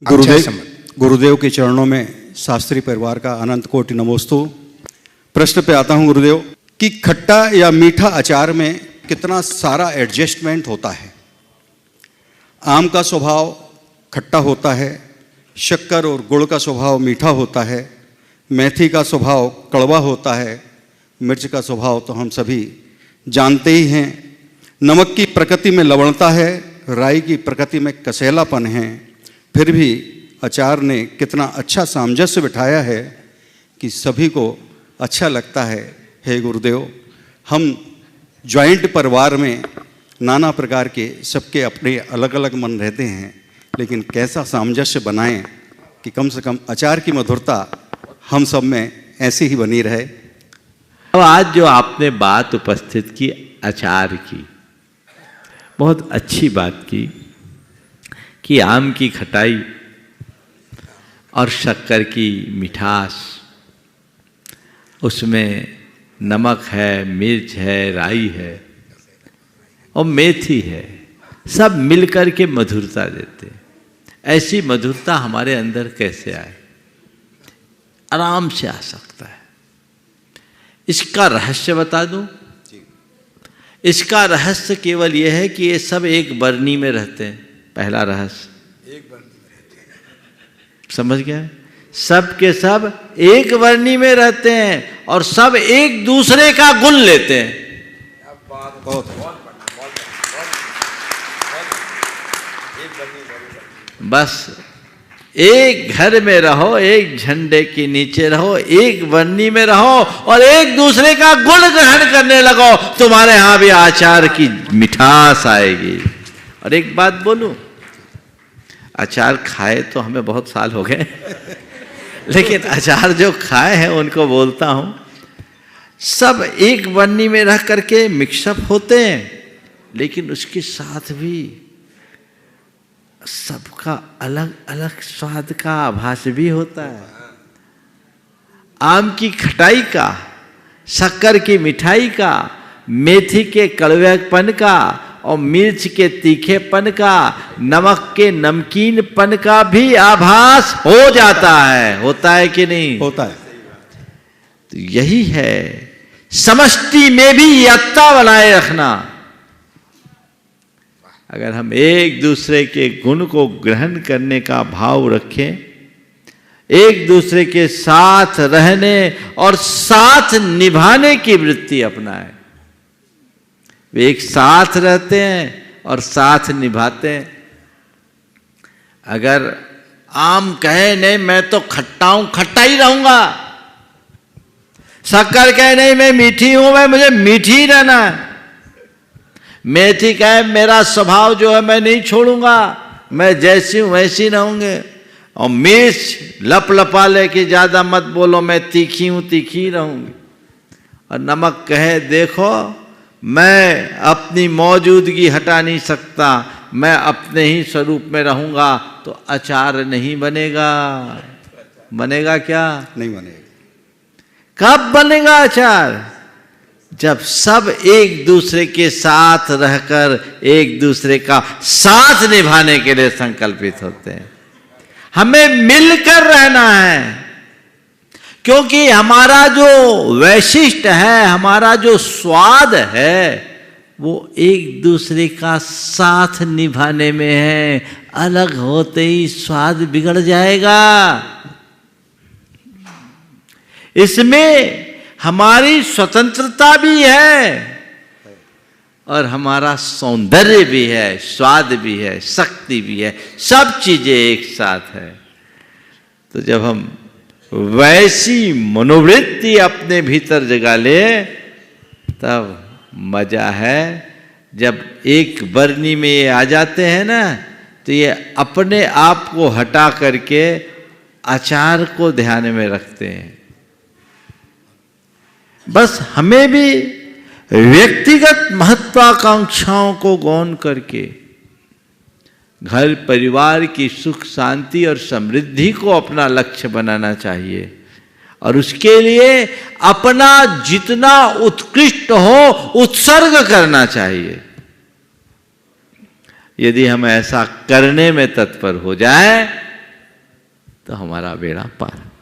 गुरुदेव के चरणों में शास्त्री परिवार का अनंत कोटि नमोस्तु। प्रश्न पे आता हूँ गुरुदेव कि खट्टा या मीठा अचार में कितना सारा एडजस्टमेंट होता है। आम का स्वभाव खट्टा होता है, शक्कर और गुड़ का स्वभाव मीठा होता है, मेथी का स्वभाव कड़वा होता है, मिर्च का स्वभाव तो हम सभी जानते ही हैं। नमक की प्रकृति में लवणता है, राई की प्रकृति में कसैलापन है, फिर भी अचार ने कितना अच्छा सामंजस्य बिठाया है कि सभी को अच्छा लगता है। हे गुरुदेव, हम जॉइंट परिवार में नाना प्रकार के सबके अपने अलग अलग मन रहते हैं, लेकिन कैसा सामंजस्य बनाएं कि कम से कम अचार की मधुरता हम सब में ऐसी ही बनी रहे। अब आज जो आपने बात उपस्थित की अचार की, बहुत अच्छी बात की कि आम की खटाई और शक्कर की मिठास, उसमें नमक है, मिर्च है, राई है और मेथी है, सब मिलकर के मधुरता देते हैं। ऐसी मधुरता हमारे अंदर कैसे आए? आराम से आ सकता है। इसका रहस्य बता दूं? इसका रहस्य केवल यह है कि ये सब एक बरनी में रहते हैं। पहला रहस्य, एक बरनी में रहते हैं। समझ गए? सब के सब एक बरनी में रहते हैं और सब एक दूसरे का गुण लेते हैं। बस एक घर में रहो, एक झंडे के नीचे रहो, एक बरनी में रहो और एक दूसरे का गुण ग्रहण करने लगो, तुम्हारे यहां भी अचार की मिठास आएगी। और एक बात बोलूं, अचार खाए तो हमें बहुत साल हो गए लेकिन अचार जो खाए हैं उनको बोलता हूं, सब एक बरनी में रह करके मिक्सअप होते हैं, लेकिन उसके साथ भी सबका अलग अलग स्वाद का आभास भी होता है। आम की खटाई का, शक्कर की मिठाई का, मेथी के कड़वेपन का और मिर्च के तीखेपन का, नमक के नमकीनपन का भी आभास हो जाता है। होता है कि नहीं? होता है। तो यही है समष्टि में भी एकता बनाए रखना। अगर हम एक दूसरे के गुण को ग्रहण करने का भाव रखें, एक दूसरे के साथ रहने और साथ निभाने की वृत्ति अपनाएं, वे एक साथ रहते हैं और साथ निभाते हैं। अगर आम कहे नहीं मैं तो खट्टा हूं, खट्टा ही रहूंगा, शक्कर कहे नहीं मैं मीठी हूं, मैं मुझे मीठी ही रहना है, मेथी कहे मेरा स्वभाव जो है मैं नहीं छोड़ूंगा, मैं जैसी हूं वैसी रहूंगे, और मिर्च लप लपा ले कि ज्यादा मत बोलो, मैं तीखी हूं तीखी रहूंगी, और नमक कहे देखो मैं अपनी मौजूदगी हटा नहीं सकता, मैं अपने ही स्वरूप में रहूंगा, तो अचार नहीं बनेगा। बनेगा क्या? नहीं बनेगा। कब बनेगा अचार? जब सब एक दूसरे के साथ रहकर एक दूसरे का साथ निभाने के लिए संकल्पित होते हैं। हमें मिलकर रहना है, क्योंकि हमारा जो वैशिष्ट है, हमारा जो स्वाद है, वो एक दूसरे का साथ निभाने में है। अलग होते ही स्वाद बिगड़ जाएगा। इसमें हमारी स्वतंत्रता भी है और हमारा सौंदर्य भी है, स्वाद भी है, शक्ति भी है, सब चीजें एक साथ है। तो जब हम वैसी मनोवृत्ति अपने भीतर जगा ले, तब मजा है। जब एक बरनी में ये आ जाते हैं ना, तो ये अपने आप को हटा करके अचार को ध्यान में रखते हैं। बस हमें भी व्यक्तिगत महत्वाकांक्षाओं को गौण करके घर परिवार की सुख शांति और समृद्धि को अपना लक्ष्य बनाना चाहिए, और उसके लिए अपना जितना उत्कृष्ट हो उत्सर्ग करना चाहिए। यदि हम ऐसा करने में तत्पर हो जाए तो हमारा बेड़ा पार।